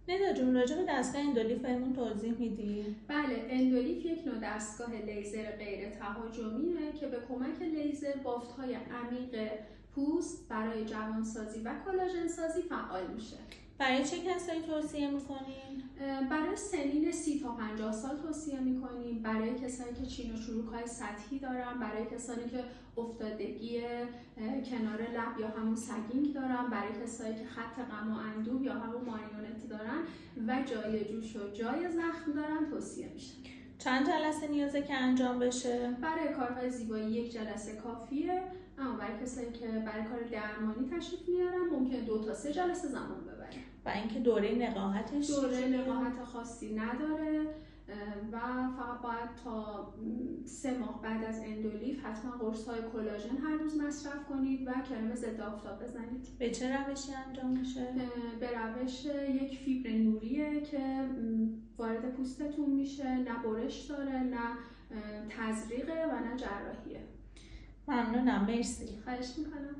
ندا جون، راجع به دستگاه اندولیف بهمون توضیح میدی؟ بله، اندولیف یک نوع دستگاه لیزر غیر تهاجمیه که به کمک لیزر بافت‌های عمیق پوست برای جوانسازی و کلاژن سازی فعال میشه. برای چه کسایی توصیه میکنین؟ برای سنین 30 تا 50 سال توصیه میکنیم، برای کسایی که چین و چروک‌های سطحی دارن، برای کسانی که افتادگی کنار لب یا همون سگینگ دارن، برای کسایی که خط غم و اندوه یا همون ماریونت دارن و جای جوش و جای زخم دارن توصیه میشه. چند جلسه نیازه که انجام بشه؟ برای کارهای زیبایی 1 جلسه کافیه، اما برای کسایی که برای کار درمانی تشریف میارن ممکنه 2 تا 3 جلسه زمان ببره. و اینکه دوره نقاهتش دوره نقاهت خاصی نداره و فقط باید تا 3 ماه بعد از اندولیف حتما قرص‌های کلاژن هر روز مصرف کنید و کرم ضد آفتاب بزنید. به چه روشی انجام میشه؟ به روش یک فیبر نوریه که وارد پوستتون میشه، نه برش داره، نه تزریقه و نه جراحیه. ممنونم، مرسی. خواهش میکنم.